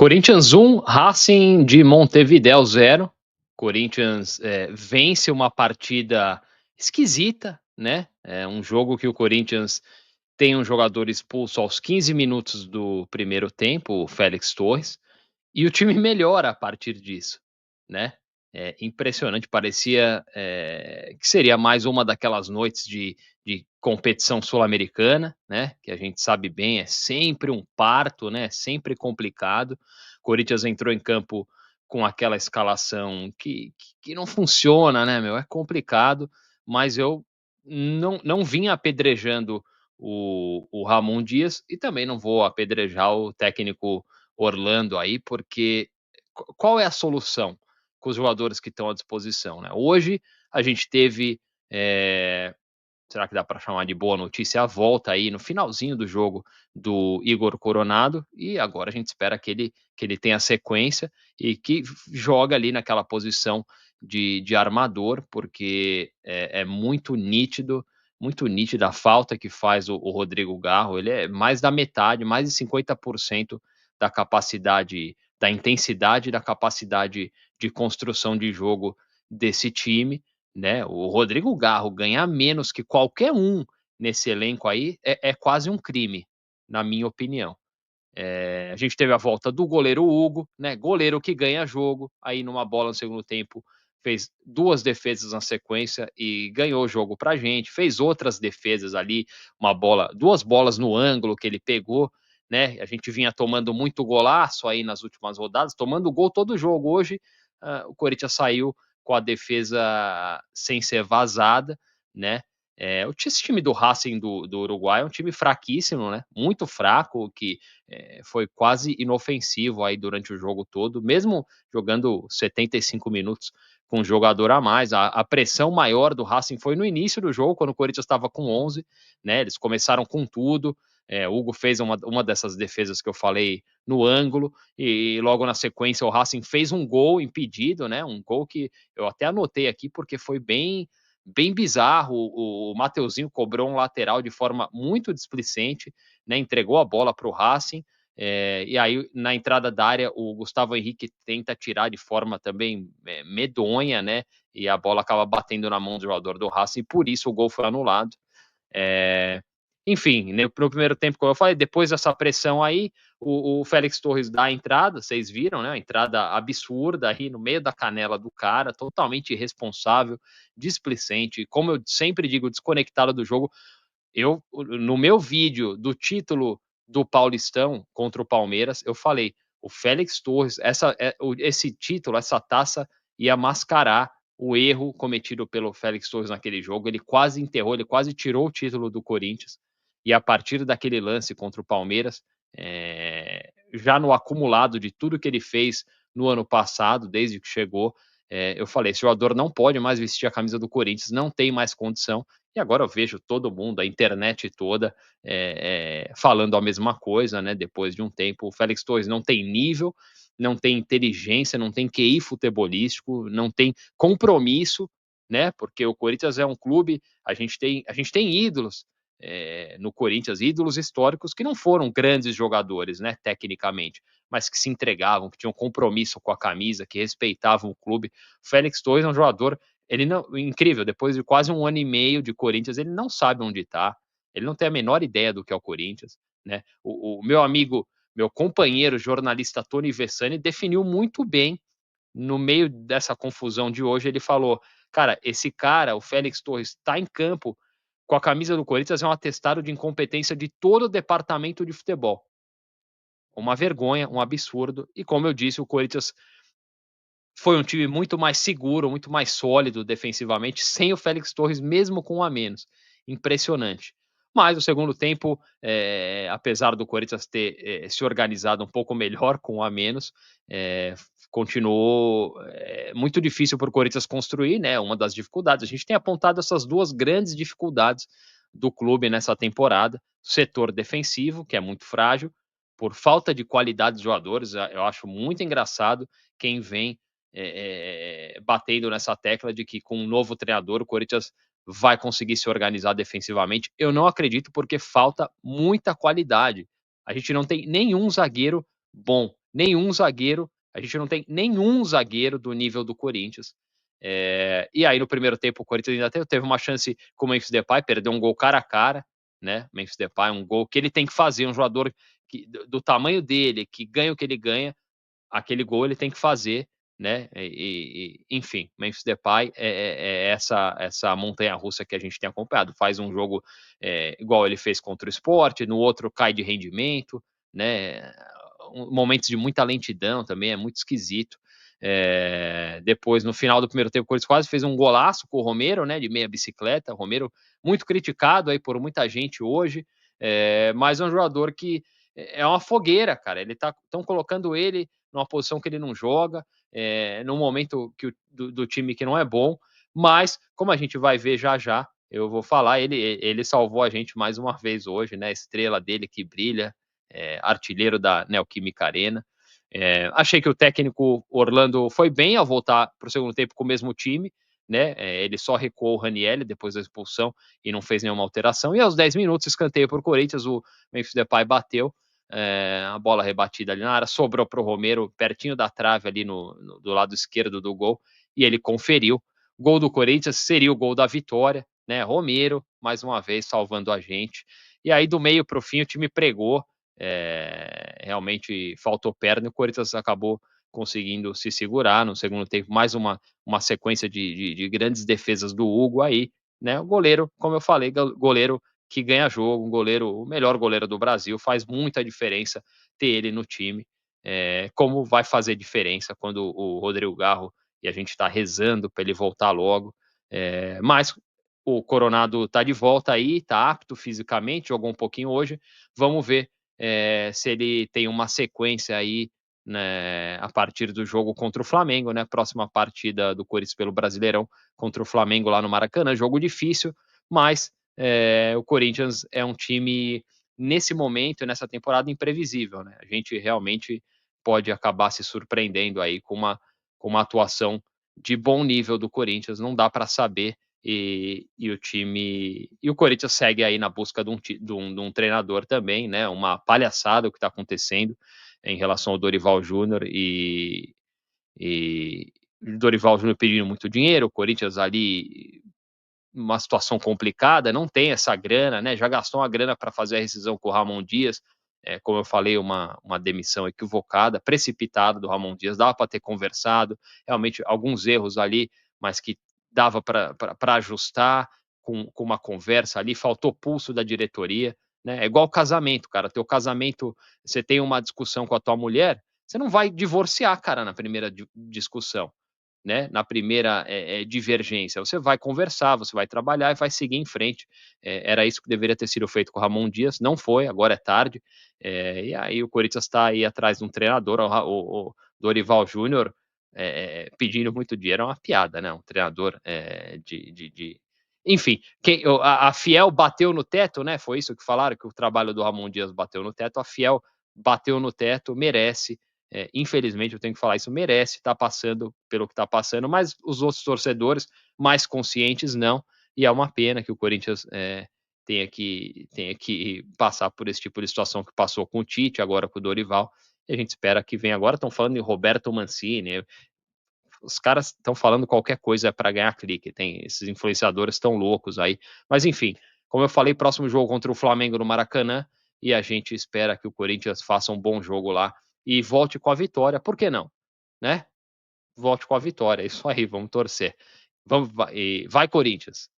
Corinthians 1, Racing de Montevidéu 0. Corinthians, vence uma partida esquisita, né, é um jogo que o Corinthians tem um jogador expulso aos 15 minutos do primeiro tempo, o Félix Torres, e o time melhora a partir disso, né. É impressionante, parecia, que seria mais uma daquelas noites de competição sul-americana, né, que a gente sabe bem, é sempre um parto, né, sempre complicado. Corinthians entrou em campo com aquela escalação que não funciona, né, meu, é complicado, mas eu não vim apedrejando o Ramon Dias e também não vou apedrejar o técnico Orlando aí, porque qual é a solução com os jogadores que estão à disposição, né? Hoje a gente teve, eh, será que dá para chamar de boa notícia, a volta aí no finalzinho do jogo do Igor Coronado, e agora a gente espera que ele tenha sequência e que joga ali naquela posição de armador, porque é muito nítida a falta que faz o Rodrigo Garro. Ele é mais da metade, mais de 50% da capacidade, da intensidade e da capacidade de construção de jogo desse time, né. O Rodrigo Garro ganhar menos que qualquer um nesse elenco aí é quase um crime, na minha opinião. A gente teve a volta do goleiro Hugo, né, goleiro que ganha jogo, aí numa bola no segundo tempo fez 2 defesas na sequência e ganhou o jogo pra gente, fez outras defesas ali, 2 bolas no ângulo que ele pegou, né, a gente vinha tomando muito golaço aí nas últimas rodadas, tomando gol todo jogo. Hoje, o Corinthians saiu com a defesa sem ser vazada, né. Esse time do Racing do Uruguai é um time fraquíssimo, né, muito fraco, que foi quase inofensivo aí durante o jogo todo, mesmo jogando 75 minutos com um jogador a mais. A pressão maior do Racing foi no início do jogo, quando o Corinthians estava com 11, né? Eles começaram com tudo. O Hugo fez uma dessas defesas que eu falei no ângulo, e logo na sequência o Racing fez um gol impedido, né? Um gol que eu até anotei aqui porque foi bem bizarro. O Mateuzinho cobrou um lateral de forma muito displicente, né, entregou a bola para o Racing, e aí na entrada da área o Gustavo Henrique tenta tirar de forma também medonha, né, e a bola acaba batendo na mão do jogador do Racing, e por isso o gol foi anulado. É, enfim, no primeiro tempo, como eu falei, depois dessa pressão aí, o Félix Torres dá a entrada, vocês viram, né? A entrada absurda aí no meio da canela do cara, totalmente irresponsável, displicente, como eu sempre digo, desconectado do jogo. No meu vídeo do título do Paulistão contra o Palmeiras, eu falei: o Félix Torres, esse título, essa taça ia mascarar o erro cometido pelo Félix Torres naquele jogo. Ele quase enterrou, ele quase tirou o título do Corinthians. E a partir daquele lance contra o Palmeiras, já no acumulado de tudo que ele fez no ano passado, desde que chegou, eu falei: esse jogador não pode mais vestir a camisa do Corinthians, não tem mais condição. E agora eu vejo todo mundo, a internet toda, falando a mesma coisa, né, depois de um tempo. O Félix Torres não tem nível, não tem inteligência, não tem QI futebolístico, não tem compromisso, né, porque o Corinthians é um clube, a gente tem ídolos, no Corinthians, ídolos históricos que não foram grandes jogadores, né, tecnicamente, mas que se entregavam, que tinham compromisso com a camisa, que respeitavam o clube. O Félix Torres é um jogador, ele não, incrível, depois de quase um ano e meio de Corinthians, ele não sabe onde está, ele não tem a menor ideia do que é o Corinthians, né. O meu amigo, meu companheiro jornalista Tony Vessani definiu muito bem, no meio dessa confusão de hoje, ele falou: "Cara, esse cara, o Félix Torres, está em campo com a camisa do Corinthians, é um atestado de incompetência de todo o departamento de futebol. Uma vergonha, um absurdo". E como eu disse, o Corinthians foi um time muito mais seguro, muito mais sólido defensivamente, sem o Félix Torres, mesmo com um a menos. Impressionante. Mas o segundo tempo, apesar do Corinthians ter se organizado um pouco melhor com um a menos, continuou muito difícil para o Corinthians construir, né? Uma das dificuldades. A gente tem apontado essas duas grandes dificuldades do clube nessa temporada: setor defensivo, que é muito frágil, por falta de qualidade de jogadores. Eu acho muito engraçado quem vem batendo nessa tecla de que com um novo treinador o Corinthians vai conseguir se organizar defensivamente. Eu não acredito, porque falta muita qualidade. A gente não tem nenhum zagueiro bom. nenhum zagueiro, a gente não tem nenhum zagueiro do nível do Corinthians. E aí no primeiro tempo o Corinthians ainda teve uma chance com o Memphis Depay, perdeu um gol cara a cara, né? Memphis Depay, um gol que ele tem que fazer, um jogador do tamanho dele, que ganha o que ele ganha, aquele gol ele tem que fazer, né? Enfim, Memphis Depay é essa montanha-russa que a gente tem acompanhado. Faz um jogo igual ele fez contra o Sport, no outro cai de rendimento, né? Momentos de muita lentidão também, é muito esquisito. Depois, no final do primeiro tempo, o Corinthians quase fez um golaço com o Romero, né? De meia bicicleta. O Romero, muito criticado aí por muita gente hoje, mas é um jogador que é uma fogueira, cara. Estão colocando ele numa posição que ele não joga, num momento do time que não é bom, mas como a gente vai ver já já, eu vou falar, ele salvou a gente mais uma vez hoje, né? A estrela dele que brilha, artilheiro da Neoquímica Arena. Achei que o técnico Orlando foi bem ao voltar para o segundo tempo com o mesmo time, né? Ele só recuou o Ranieri depois da expulsão e não fez nenhuma alteração. E aos 10 minutos, escanteio para o Corinthians, o Memphis Depay bateu, a bola rebatida ali na área, sobrou para o Romero, pertinho da trave ali do lado esquerdo do gol, e ele conferiu. Gol do Corinthians seria o gol da vitória, né? Romero, mais uma vez, salvando a gente. E aí, do meio para o fim, o time pregou, realmente faltou perna e o Corinthians acabou conseguindo se segurar no segundo tempo. Mais uma sequência de grandes defesas do Hugo aí, né? O goleiro, como eu falei, goleiro que ganha jogo, um goleiro, o melhor goleiro do Brasil, faz muita diferença ter ele no time, como vai fazer diferença quando o Rodrigo Garro, e a gente está rezando para ele voltar logo, mas o Coronado está de volta aí, está apto fisicamente, jogou um pouquinho hoje, vamos ver se ele tem uma sequência aí, né, a partir do jogo contra o Flamengo, né, próxima partida do Corinthians pelo Brasileirão contra o Flamengo lá no Maracanã, jogo difícil, mas o Corinthians é um time, nesse momento, nessa temporada, imprevisível, né? A gente realmente pode acabar se surpreendendo aí com uma atuação de bom nível do Corinthians, não dá para saber. E o Corinthians segue aí na busca de um treinador também, né? Uma palhaçada o que está acontecendo em relação ao Dorival Júnior e Dorival Júnior pedindo muito dinheiro, o Corinthians ali uma situação complicada, não tem essa grana, né? Já gastou uma grana para fazer a rescisão com o Ramon Dias, como eu falei, uma demissão equivocada, precipitada do Ramon Dias, dava para ter conversado, realmente alguns erros ali, mas que dava para ajustar com uma conversa ali, faltou pulso da diretoria, né? É igual casamento, cara. Teu casamento, você tem uma discussão com a tua mulher, você não vai divorciar, cara, na primeira discussão, né, na primeira divergência. Você vai conversar, você vai trabalhar e vai seguir em frente. Era isso que deveria ter sido feito com o Ramon Dias, não foi, agora é tarde. E aí o Corinthians está aí atrás de um treinador, o Dorival Júnior, pedindo muito dinheiro, é uma piada, né? Um treinador Enfim, a Fiel bateu no teto, né? Foi isso que falaram, que o trabalho do Ramon Dias bateu no teto. A Fiel bateu no teto, merece, infelizmente eu tenho que falar isso, merece estar passando pelo que está passando, mas os outros torcedores mais conscientes não, e é uma pena que o Corinthians tenha que passar por esse tipo de situação que passou com o Tite, agora com o Dorival, e a gente espera que venha agora, estão falando em Roberto Mancini, os caras estão falando qualquer coisa para ganhar clique, tem esses influenciadores tão loucos aí, mas enfim, como eu falei, próximo jogo contra o Flamengo no Maracanã, e a gente espera que o Corinthians faça um bom jogo lá e volte com a vitória, por que não, né? Volte com a vitória, é isso aí, vamos torcer. Vamos, vai Corinthians!